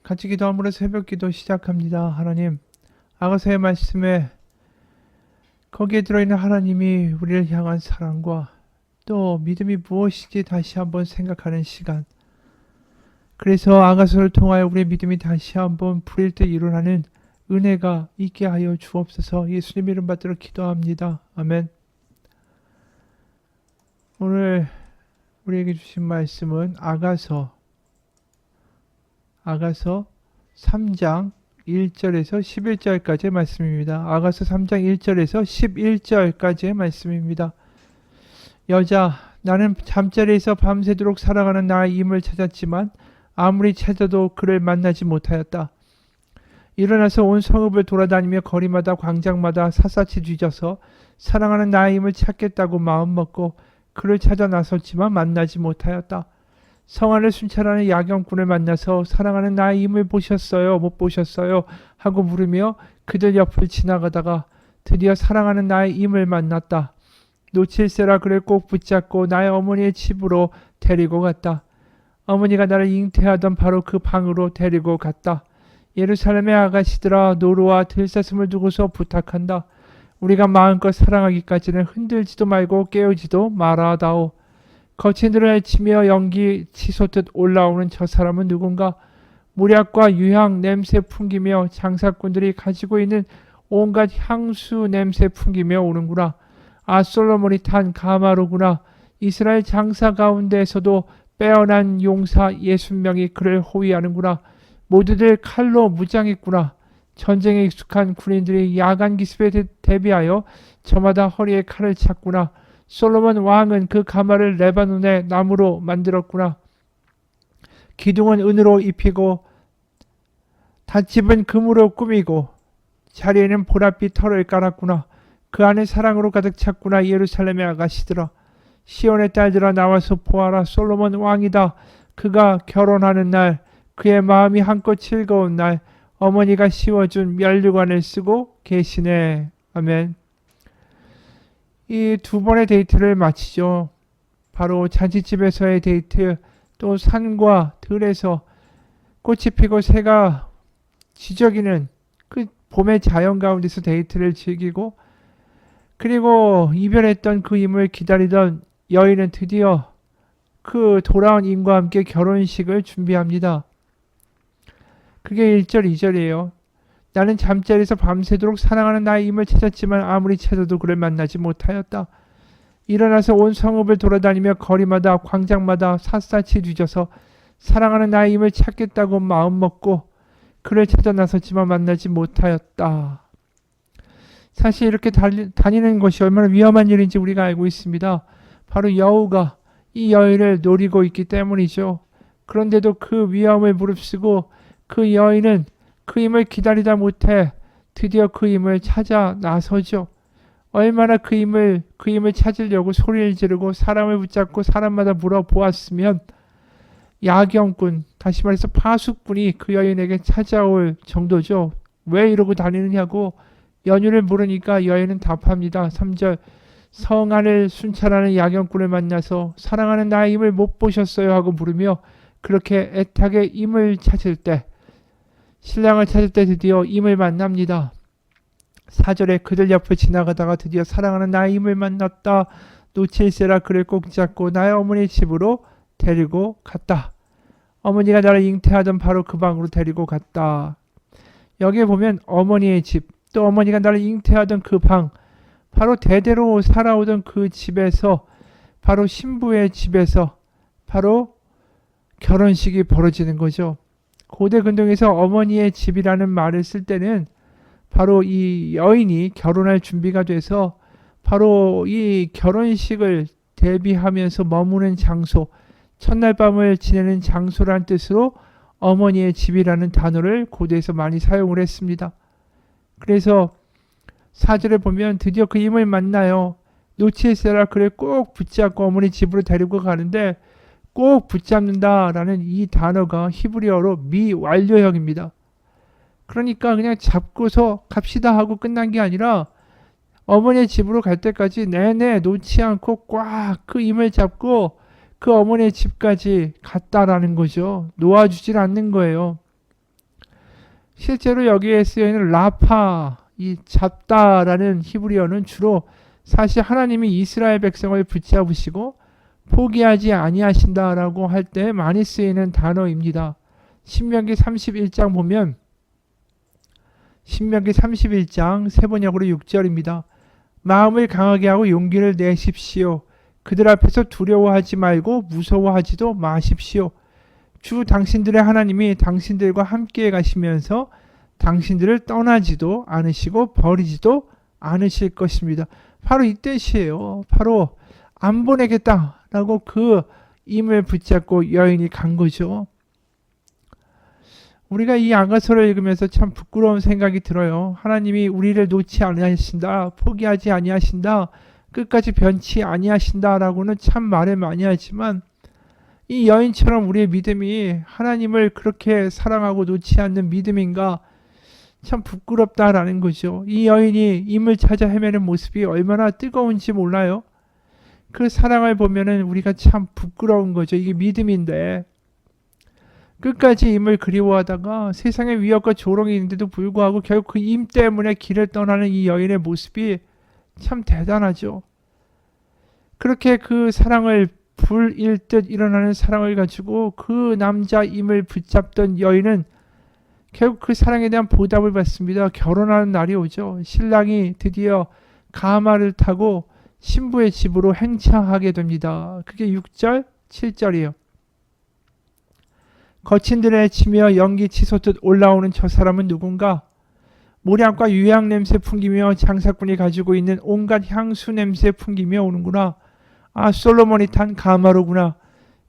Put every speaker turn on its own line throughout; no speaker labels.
같이 기도함으로 새벽 기도 시작합니다. 하나님, 아가서의 말씀에 거기에 들어있는 하나님이 우리를 향한 사랑과 또 믿음이 무엇인지 다시 한번 생각하는 시간. 그래서 아가서를 통하여 우리의 믿음이 다시 한번 불일 때 일어나는 은혜가 있게 하여 주옵소서. 예수님 이름 받들어 기도합니다. 아멘. 오늘 우리에게 주신 말씀은 아가서 3장 1절에서 11절까지의 말씀입니다. 아가서 3장 1절에서 11절까지의 말씀입니다. 여자, 나는 잠자리에서 밤새도록 살아가는 나의 임을 찾았지만 아무리 찾아도 그를 만나지 못하였다. 일어나서 온 성읍을 돌아다니며 거리마다 광장마다 샅샅이 뒤져서 사랑하는 나의 임을 찾겠다고 마음먹고 그를 찾아 나섰지만 만나지 못하였다. 성안을 순찰하는 야경꾼을 만나서 사랑하는 나의 임을 보셨어요? 못 보셨어요? 하고 물으며 그들 옆을 지나가다가 드디어 사랑하는 나의 임을 만났다. 놓칠세라 그를 꼭 붙잡고 나의 어머니의 집으로 데리고 갔다. 어머니가 나를 잉태하던 바로 그 방으로 데리고 갔다. 예루살렘의 아가씨들아, 노루와 들사슴을 두고서 부탁한다. 우리가 마음껏 사랑하기까지는 흔들지도 말고 깨우지도 말아다오. 거친 들을 헤치며 연기 치솟듯 올라오는 저 사람은 누군가? 무략과 유향 냄새 풍기며 장사꾼들이 가지고 있는 온갖 향수 냄새 풍기며 오는구나. 아, 솔로몬이 탄 가마로구나. 이스라엘 장사 가운데에서도 빼어난 용사 60명이 그를 호위하는구나. 모두들 칼로 무장했구나. 전쟁에 익숙한 군인들이 야간 기습에 대비하여 저마다 허리에 칼을 찼구나. 솔로몬 왕은 그 가마를 레바논의 나무로 만들었구나. 기둥은 은으로 입히고 닷집은 금으로 꾸미고 자리에는 보랏빛 털을 깔았구나. 그 안에 사랑으로 가득 찼구나. 예루살렘의 아가씨들아, 시온의 딸들아, 나와서 보아라. 솔로몬 왕이다. 그가 결혼하는 날, 그의 마음이 한껏 즐거운 날, 어머니가 씌워준 면류관을 쓰고 계시네. 아멘. 이 두 번의 데이트를 마치죠. 바로 잔치집에서의 데이트, 또 산과 들에서 꽃이 피고 새가 지저귀는 그 봄의 자연 가운데서 데이트를 즐기고, 그리고 이별했던 그 임을 기다리던 여인은 드디어 그 돌아온 임과 함께 결혼식을 준비합니다. 그게 1절 2절이에요. 나는 잠자리에서 밤새도록 사랑하는 나의 임을 찾았지만 아무리 찾아도 그를 만나지 못하였다. 일어나서 온 성읍을 돌아다니며 거리마다 광장마다 샅샅이 뒤져서 사랑하는 나의 임을 찾겠다고 마음먹고 그를 찾아 나섰지만 만나지 못하였다. 사실 이렇게 다니는 것이 얼마나 위험한 일인지 우리가 알고 있습니다. 바로 여우가 이 여인을 노리고 있기 때문이죠. 그런데도 그 위험을 무릅쓰고 그 여인은 그 임을 기다리다 못해 드디어 그 임을 찾아 나서죠. 얼마나 그 임을 찾으려고 소리를 지르고 사람을 붙잡고 사람마다 물어보았으면 야경꾼, 다시 말해서 파수꾼이 그 여인에게 찾아올 정도죠. 왜 이러고 다니느냐고 연유를 물으니까 여인은 답합니다. 3절, 성안을 순찰하는 야경꾼을 만나서 사랑하는 나의 임을 못 보셨어요? 하고 물으며 그렇게 애타게 임을 찾을 때, 신랑을 찾을 때 드디어 임을 만납니다. 4절에 그들 옆을 지나가다가 드디어 사랑하는 나의 임을 만났다. 놓칠세라 그를 꼭 잡고 나의 어머니 집으로 데리고 갔다. 어머니가 나를 잉태하던 바로 그 방으로 데리고 갔다. 여기에 보면 어머니의 집, 또 어머니가 나를 잉태하던 그 방, 바로 대대로 살아오던 그 집에서, 바로 신부의 집에서 바로 결혼식이 벌어지는 거죠. 고대 근동에서 어머니의 집이라는 말을 쓸 때는 바로 이 여인이 결혼할 준비가 돼서 바로 이 결혼식을 대비하면서 머무는 장소, 첫날 밤을 지내는 장소라는 뜻으로 어머니의 집이라는 단어를 고대에서 많이 사용을 했습니다. 그래서 4절에 보면 드디어 그 임을 만나요. 놓칠세라 그를 꼭 붙잡고 어머니 집으로 데리고 가는데, 꼭 붙잡는다라는 이 단어가 히브리어로 미완료형입니다. 그러니까 그냥 잡고서 갑시다 하고 끝난 게 아니라 어머니의 집으로 갈 때까지 내내 놓지 않고 꽉 그 임을 잡고 그 어머니의 집까지 갔다라는 거죠. 놓아주질 않는 거예요. 실제로 여기에 쓰여있는 라파, 이 잡다라는 히브리어는 주로 사실 하나님이 이스라엘 백성을 붙잡으시고 포기하지 아니하신다라고 할 때 많이 쓰이는 단어입니다. 신명기 31장 보면 신명기 31장 세 번역으로 6절입니다. 마음을 강하게 하고 용기를 내십시오. 그들 앞에서 두려워하지 말고 무서워하지도 마십시오. 주 당신들의 하나님이 당신들과 함께 가시면서 당신들을 떠나지도 않으시고 버리지도 않으실 것입니다. 바로 이 뜻이에요. 바로 안 보내겠다라고 그 임을 붙잡고 여인이 간 거죠. 우리가 이 아가서를 읽으면서 참 부끄러운 생각이 들어요. 하나님이 우리를 놓지 아니하신다, 포기하지 아니하신다, 끝까지 변치 아니하신다라고는 참 말을 많이 하지만 이 여인처럼 우리의 믿음이 하나님을 그렇게 사랑하고 놓지 않는 믿음인가 참 부끄럽다라는 거죠. 이 여인이 임을 찾아 헤매는 모습이 얼마나 뜨거운지 몰라요. 그 사랑을 보면은 우리가 참 부끄러운 거죠. 이게 믿음인데 끝까지 임을 그리워하다가 세상의 위협과 조롱이 있는데도 불구하고 결국 그 임 때문에 길을 떠나는 이 여인의 모습이 참 대단하죠. 그렇게 그 사랑을 불일 듯 일어나는 사랑을 가지고 그 남자 임을 붙잡던 여인은 결국 그 사랑에 대한 보답을 받습니다. 결혼하는 날이 오죠. 신랑이 드디어 가마를 타고 신부의 집으로 행차하게 됩니다. 그게 6절, 7절이에요. 거친 들에 치며 연기 치솟듯 올라오는 저 사람은 누군가? 모략과 유향 냄새 풍기며 장사꾼이 가지고 있는 온갖 향수 냄새 풍기며 오는구나. 아, 솔로몬이 탄 가마로구나.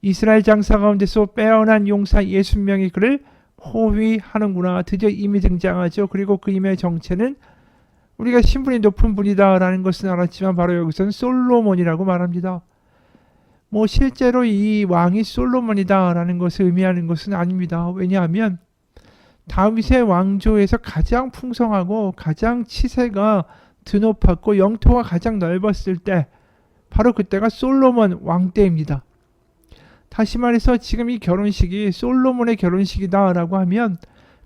이스라엘 장사 가운데서 빼어난 용사 60명이 그를 호위하는구나. 드디어 임이 등장하죠. 그리고 그 임의 정체는 우리가 신분이 높은 분이다라는 것은 알았지만 바로 여기서는 솔로몬이라고 말합니다. 뭐 실제로 이 왕이 솔로몬이다라는 것을 의미하는 것은 아닙니다. 왜냐하면 다윗의 왕조에서 가장 풍성하고 가장 치세가 드높았고 영토가 가장 넓었을 때 바로 그때가 솔로몬 왕 때입니다. 다시 말해서 지금 이 결혼식이 솔로몬의 결혼식이다라고 하면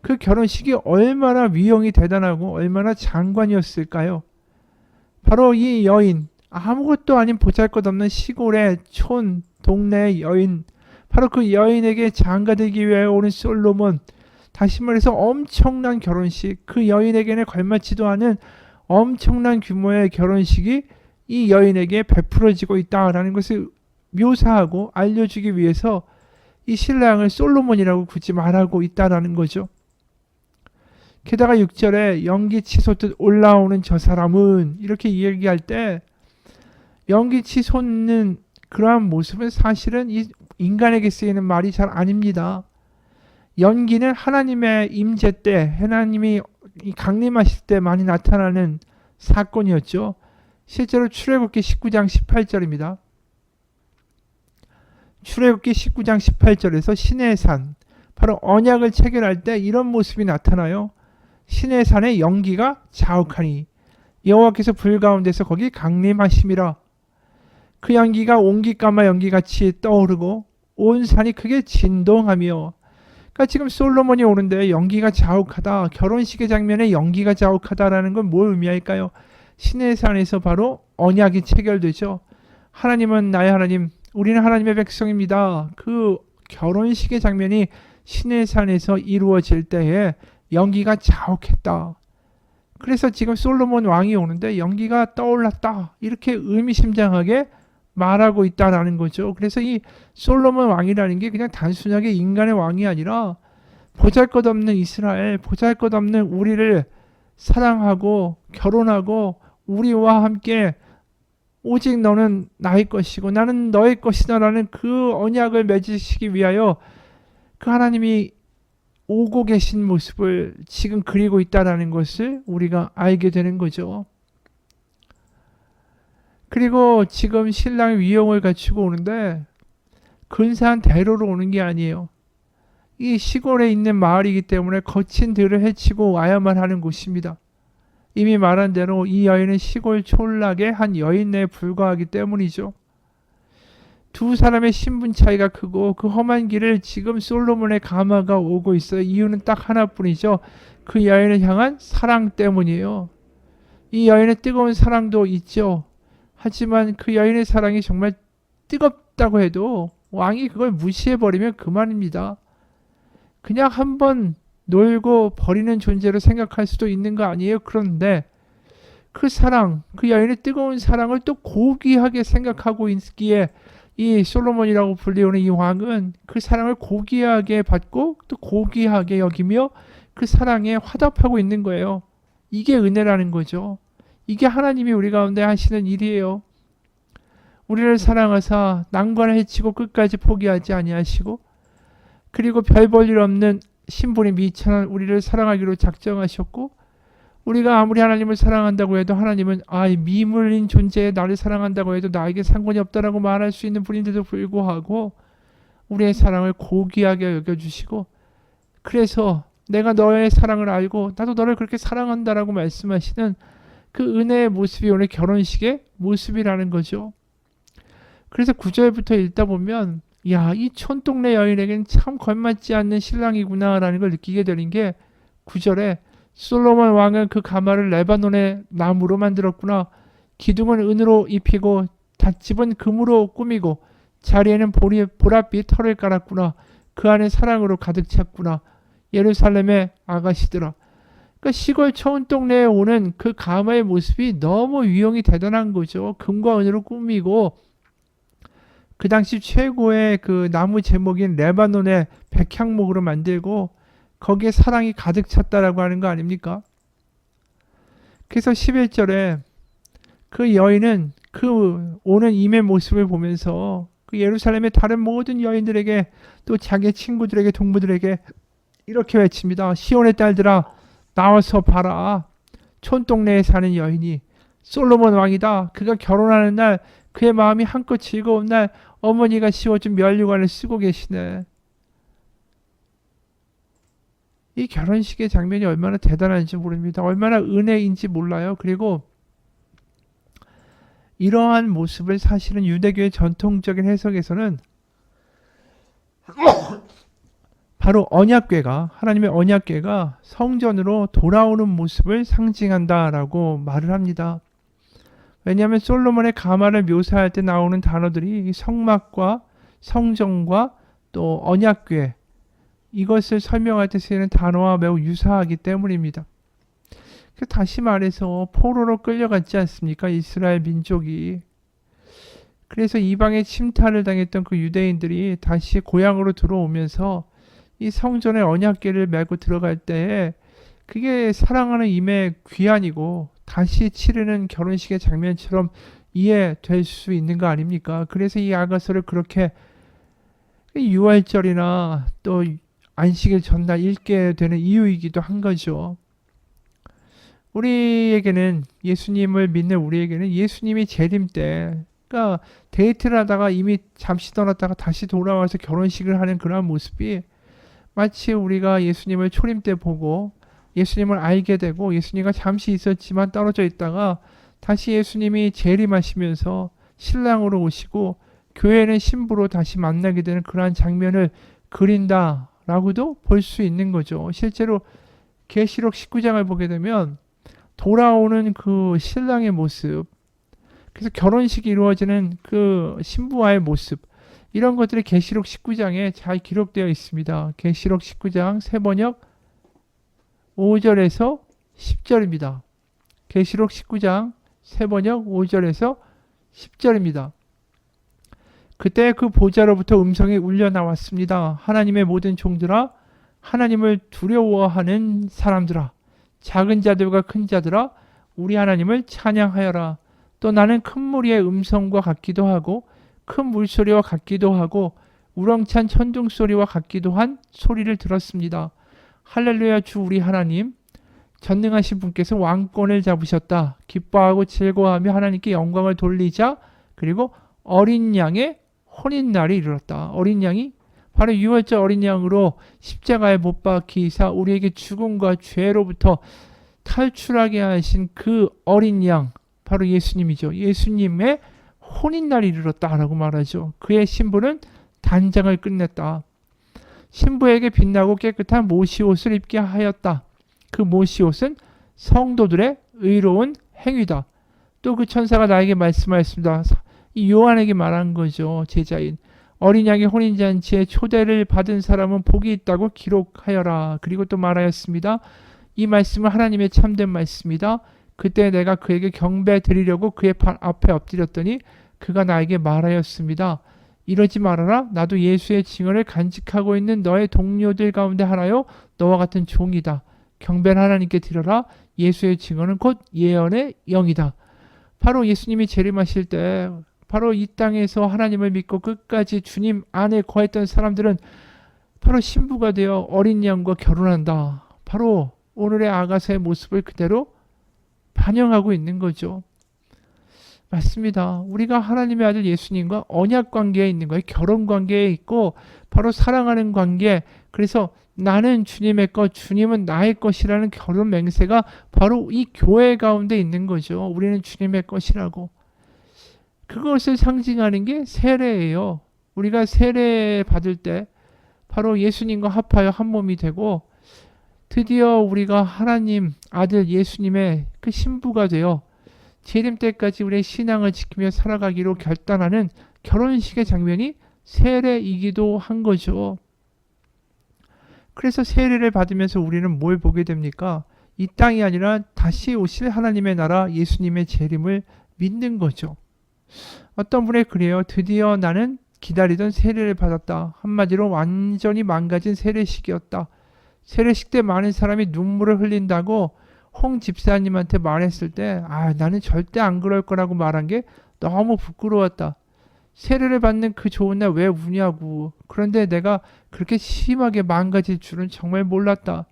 그 결혼식이 얼마나 위용이 대단하고 얼마나 장관이었을까요? 바로 이 여인, 아무것도 아닌 보잘것없는 시골의 촌, 동네의 여인, 바로 그 여인에게 장가들기 위해 오는 솔로몬, 다시 말해서 엄청난 결혼식, 그 여인에게는 걸맞지도 않은 엄청난 규모의 결혼식이 이 여인에게 베풀어지고 있다라는 것을 묘사하고 알려주기 위해서 이 신랑을 솔로몬이라고 굳이 말하고 있다라는 거죠. 게다가 6절에 연기 치솟듯 올라오는 저 사람은 이렇게 이야기할 때 연기 치솟는 그러한 모습은 사실은 이 인간에게 쓰이는 말이 잘 아닙니다. 연기는 하나님의 임재 때, 하나님이 강림하실 때 많이 나타나는 사건이었죠. 실제로 출애굽기 19장 18절입니다. 출애굽기 19장 18절에서 시내산, 바로 언약을 체결할 때 이런 모습이 나타나요. 시내산의 연기가 자욱하니 여호와께서 불 가운데서 거기 강림하심이라. 그 연기가 온기까마 연기같이 떠오르고 온 산이 크게 진동하며. 그러니까 지금 솔로몬이 오는데 연기가 자욱하다, 결혼식의 장면에 연기가 자욱하다라는 건 뭘 의미할까요? 시내산에서 바로 언약이 체결되죠. 하나님은 나의 하나님, 우리는 하나님의 백성입니다. 그 결혼식의 장면이 시내산에서 이루어질 때에 연기가 자욱했다. 그래서 지금 솔로몬 왕이 오는데 연기가 떠올랐다, 이렇게 의미심장하게 말하고 있다라는 거죠. 그래서 이 솔로몬 왕이라는 게 그냥 단순하게 인간의 왕이 아니라 보잘것없는 이스라엘, 보잘것없는 우리를 사랑하고 결혼하고 우리와 함께 오직 너는 나의 것이고 나는 너의 것이다라는 그 언약을 맺으시기 위하여 그 하나님이 오고 계신 모습을 지금 그리고 있다라는 것을 우리가 알게 되는 거죠. 그리고 지금 신랑이 위용을 갖추고 오는데 근사한 대로로 오는 게 아니에요. 이 시골에 있는 마을이기 때문에 거친 들을 헤치고 와야만 하는 곳입니다. 이미 말한 대로 이 여인은 시골 촌락의 한 여인에 불과하기 때문이죠. 두 사람의 신분 차이가 크고 그 험한 길을 지금 솔로몬의 가마가 오고 있어요. 이유는 딱 하나뿐이죠. 그 여인을 향한 사랑 때문이에요. 이 여인의 뜨거운 사랑도 있죠. 하지만 그 여인의 사랑이 정말 뜨겁다고 해도 왕이 그걸 무시해버리면 그만입니다. 그냥 한번 놀고 버리는 존재로 생각할 수도 있는 거 아니에요? 그런데 그 사랑, 그 여인의 뜨거운 사랑을 또 고귀하게 생각하고 있기에 이 솔로몬이라고 불리우는 이 왕은 그 사랑을 고귀하게 받고 또 고귀하게 여기며 그 사랑에 화답하고 있는 거예요. 이게 은혜라는 거죠. 이게 하나님이 우리 가운데 하시는 일이에요. 우리를 사랑하사 난관을 해치고 끝까지 포기하지 아니하시고 그리고 별 볼 일 없는 신분이 미천한 우리를 사랑하기로 작정하셨고 우리가 아무리 하나님을 사랑한다고 해도 하나님은 미물인 존재에 나를 사랑한다고 해도 나에게 상관이 없다라고 말할 수 있는 분인데도 불구하고 우리의 사랑을 고귀하게 여겨주시고 그래서 내가 너의 사랑을 알고 나도 너를 그렇게 사랑한다라고 말씀하시는 그 은혜의 모습이 오늘 결혼식의 모습이라는 거죠. 그래서 9절부터 읽다 보면 이 촌동네 여인에게는 참 걸맞지 않는 신랑이구나라는 걸 느끼게 되는 게 9절에 솔로몬 왕은 그 가마를 레바논의 나무로 만들었구나. 기둥은 은으로 입히고 닷집은 금으로 꾸미고 자리에는 보랏빛 털을 깔았구나. 그 안에 사랑으로 가득 찼구나. 예루살렘의 아가씨들아. 그러니까 시골 촌동네에 오는 그 가마의 모습이 너무 위용이 대단한 거죠. 금과 은으로 꾸미고 그 당시 최고의 그 나무 제목인 레바논의 백향목으로 만들고 거기에 사랑이 가득 찼다라고 하는 거 아닙니까? 그래서 11절에 그 여인은 그 오는 임의 모습을 보면서 그 예루살렘의 다른 모든 여인들에게 또 자기 친구들에게 동무들에게 이렇게 외칩니다. 시온의 딸들아 나와서 봐라. 촌동네에 사는 여인이 솔로몬 왕이다. 그가 결혼하는 날 그의 마음이 한껏 즐거운 날 어머니가 씌워준 면류관을 쓰고 계시네. 이 결혼식의 장면이 얼마나 대단한지 모릅니다. 얼마나 은혜인지 몰라요. 그리고 이러한 모습을 사실은 유대교의 전통적인 해석에서는 바로 언약궤가 하나님의 언약궤가 성전으로 돌아오는 모습을 상징한다라고 말을 합니다. 왜냐하면 솔로몬의 가마를 묘사할 때 나오는 단어들이 성막과 성전과 또 언약궤 이것을 설명할 때 쓰이는 단어와 매우 유사하기 때문입니다. 다시 말해서 포로로 끌려갔지 않습니까? 이스라엘 민족이. 그래서 이방의 침탈을 당했던 그 유대인들이 다시 고향으로 들어오면서 이 성전의 언약궤를 메고 들어갈 때에 그게 사랑하는 임의 귀환이고 다시 치르는 결혼식의 장면처럼 이해될 수 있는 거 아닙니까? 그래서 이 아가서를 그렇게 6월절이나 또 안식일 전날 읽게 되는 이유이기도 한 거죠. 우리에게는 예수님을 믿는 우리에게는 예수님이 재림 때 그러니까 데이트를 하다가 이미 잠시 떠났다가 다시 돌아와서 결혼식을 하는 그런 모습이 마치 우리가 예수님을 초림 때 보고 예수님을 알게 되고 예수님과 잠시 있었지만 떨어져 있다가 다시 예수님이 재림하시면서 신랑으로 오시고 교회는 신부로 다시 만나게 되는 그러한 장면을 그린다라고도 볼 수 있는 거죠. 실제로 계시록 19장을 보게 되면 돌아오는 그 신랑의 모습, 그래서 결혼식이 이루어지는 그 신부와의 모습, 이런 것들이 계시록 19장에 잘 기록되어 있습니다. 계시록 19장 세번역 5절에서 10절입니다. 계시록 19장 세번역 5절에서 10절입니다. 그때 그 보좌로부터 음성이 울려 나왔습니다. 하나님의 모든 종들아, 하나님을 두려워하는 사람들아, 작은 자들과 큰 자들아, 우리 하나님을 찬양하여라. 또 나는 큰 무리의 음성과 같기도 하고 큰 물소리와 같기도 하고 우렁찬 천둥 소리와 같기도 한 소리를 들었습니다. 할렐루야, 주 우리 하나님, 전능하신 분께서 왕권을 잡으셨다. 기뻐하고 즐거워하며 하나님께 영광을 돌리자. 그리고 어린 양의 혼인날이 이르렀다. 어린 양이 바로 유월절 어린 양으로 십자가에 못 박히사 우리에게 죽음과 죄로부터 탈출하게 하신 그 어린 양, 바로 예수님이죠. 예수님의 혼인날이 이르렀다라고 말하죠. 그의 신부는 단장을 끝냈다. 신부에게 빛나고 깨끗한 모시옷을 입게 하였다. 그 모시옷은 성도들의 의로운 행위다. 또 그 천사가 나에게 말씀하였습니다. 이 요한에게 말한 거죠. 제자인. 어린 양의 혼인잔치에 초대를 받은 사람은 복이 있다고 기록하여라. 그리고 또 말하였습니다. 이 말씀은 하나님의 참된 말씀이다. 그때 내가 그에게 경배 드리려고 그의 앞에 엎드렸더니 그가 나에게 말하였습니다. 이러지 말아라. 나도 예수의 증언을 간직하고 있는 너의 동료들 가운데 하나요. 너와 같은 종이다. 경배를 하나님께 드려라. 예수의 증언은 곧 예언의 영이다. 바로 예수님이 재림하실 때 바로 이 땅에서 하나님을 믿고 끝까지 주님 안에 거했던 사람들은 바로 신부가 되어 어린 양과 결혼한다. 바로 오늘의 아가서의 모습을 그대로 반영하고 있는 거죠. 맞습니다. 우리가 하나님의 아들 예수님과 언약 관계에 있는 거예요. 결혼 관계에 있고 바로 사랑하는 관계. 그래서 나는 주님의 것, 주님은 나의 것이라는 결혼 맹세가 바로 이 교회 가운데 있는 거죠. 우리는 주님의 것이라고. 그것을 상징하는 게 세례예요. 우리가 세례 받을 때 바로 예수님과 합하여 한 몸이 되고 드디어 우리가 하나님 아들 예수님의 그 신부가 되어 재림 때까지 우리의 신앙을 지키며 살아가기로 결단하는 결혼식의 장면이 세례이기도 한 거죠. 그래서 세례를 받으면서 우리는 뭘 보게 됩니까? 이 땅이 아니라 다시 오실 하나님의 나라 예수님의 재림을 믿는 거죠. 어떤 분이 그래요. 드디어 나는 기다리던 세례를 받았다. 한마디로 완전히 망가진 세례식이었다. 세례식 때 많은 사람이 눈물을 흘린다고 홍 집사님한테 말했을 때 나는 절대 안 그럴 거라고 말한 게 너무 부끄러웠다. 세례를 받는 그 좋은 날 왜 우냐고. 그런데 내가 그렇게 심하게 망가질 줄은 정말 몰랐다.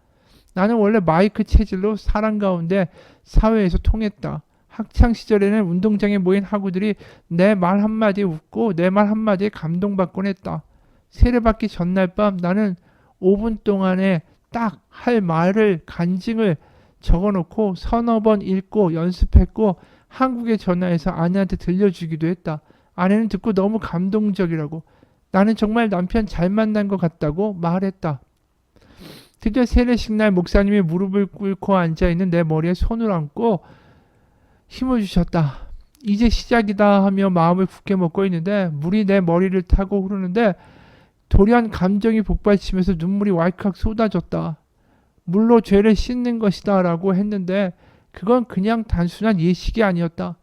나는 원래 마이크 체질로 사람 가운데 사회에서 통했다. 학창시절에는 운동장에 모인 학우들이 내 말 한마디에 웃고 내 말 한마디에 감동받곤 했다. 세례받기 전날 밤 나는 5분 동안에 딱 할 말을 간증을 적어놓고 서너 번 읽고 연습했고 한국에 전화해서 아내한테 들려주기도 했다. 아내는 듣고 너무 감동적이라고 나는 정말 남편 잘 만난 것 같다고 말했다. 드디어 세례식 날 목사님이 무릎을 꿇고 앉아있는 내 머리에 손을 얹고 힘을 주셨다. 이제 시작이다 하며 마음을 굳게 먹고 있는데 물이 내 머리를 타고 흐르는데 돌연 감정이 복받치면서 눈물이 왈칵 쏟아졌다. 물로 죄를 씻는 것이다 라고 했는데 그건 그냥 단순한 예식이 아니었다.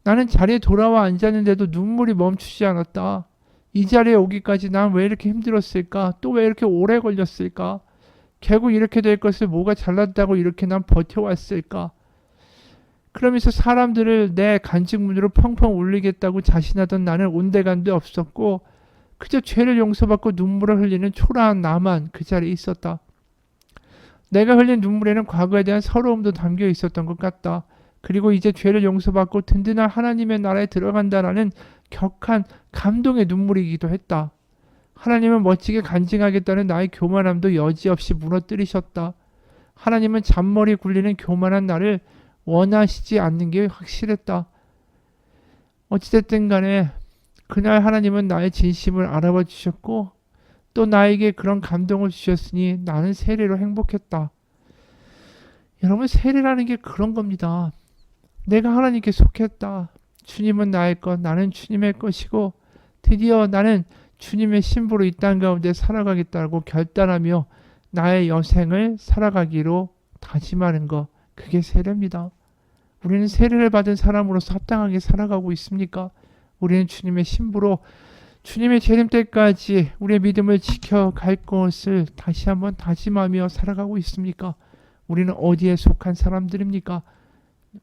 나는 자리에 돌아와 앉았는데도 눈물이 멈추지 않았다. 이 자리에 오기까지 난 왜 이렇게 힘들었을까? 또 왜 이렇게 오래 걸렸을까? 결국 이렇게 될 것을 뭐가 잘났다고 이렇게 난 버텨왔을까? 그러면서 사람들을 내 간직문으로 펑펑 울리겠다고 자신하던 나는 온데간데 없었고 그저 죄를 용서받고 눈물을 흘리는 초라한 나만 그 자리에 있었다. 내가 흘린 눈물에는 과거에 대한 서러움도 담겨 있었던 것 같다. 그리고 이제 죄를 용서받고 든든한 하나님의 나라에 들어간다라는 격한 감동의 눈물이기도 했다. 하나님은 멋지게 간증하겠다는 나의 교만함도 여지없이 무너뜨리셨다. 하나님은 잔머리 굴리는 교만한 나를 원하시지 않는 게 확실했다. 어찌됐든 간에 그날 하나님은 나의 진심을 알아봐 주셨고 또 나에게 그런 감동을 주셨으니 나는 세례로 행복했다. 여러분 세례라는 게 그런 겁니다. 내가 하나님께 속했다. 주님은 나의 것, 나는 주님의 것이고 드디어 나는 주님의 신부로 이 땅 가운데 살아가겠다고 결단하며 나의 여생을 살아가기로 다짐하는 것, 그게 세례입니다. 우리는 세례를 받은 사람으로서 합당하게 살아가고 있습니까? 우리는 주님의 신부로 주님의 재림 때까지 우리의 믿음을 지켜갈 것을 다시 한번 다짐하며 살아가고 있습니까? 우리는 어디에 속한 사람들입니까?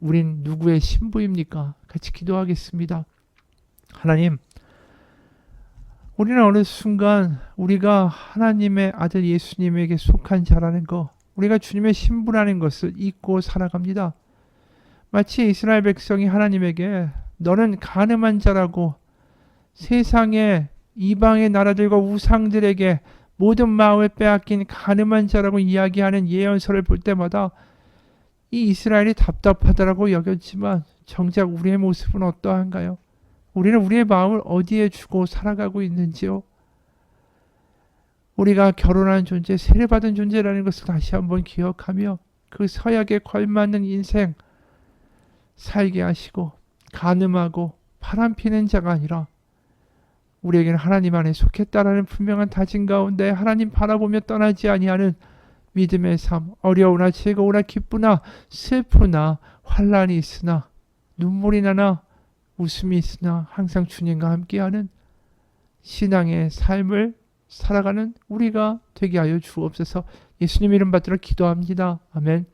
우린 누구의 신부입니까? 같이 기도하겠습니다. 하나님, 우리는 어느 순간 우리가 하나님의 아들 예수님에게 속한 자라는 것, 우리가 주님의 신부라는 것을 잊고 살아갑니다. 마치 이스라엘 백성이 하나님에게 너는 가늠한 자라고 세상의 이방의 나라들과 우상들에게 모든 마음을 빼앗긴 가늠한 자라고 이야기하는 예언서를 볼 때마다 이 이스라엘이 답답하다라고 여겼지만 정작 우리의 모습은 어떠한가요? 우리는 우리의 마음을 어디에 주고 살아가고 있는지요? 우리가 결혼한 존재, 세례받은 존재라는 것을 다시 한번 기억하며 그 서약에 걸맞는 인생 살게 하시고 간음하고 바람피는 자가 아니라 우리에게는 하나님 안에 속했다라는 분명한 다짐 가운데 하나님 바라보며 떠나지 아니하는 믿음의 삶, 어려우나 즐거우나 기쁘나 슬프나 환난이 있으나 눈물이 나나 웃음이 있으나 항상 주님과 함께하는 신앙의 삶을 살아가는 우리가 되게 하여 주옵소서. 예수님 이름 받들어 기도합니다. 아멘.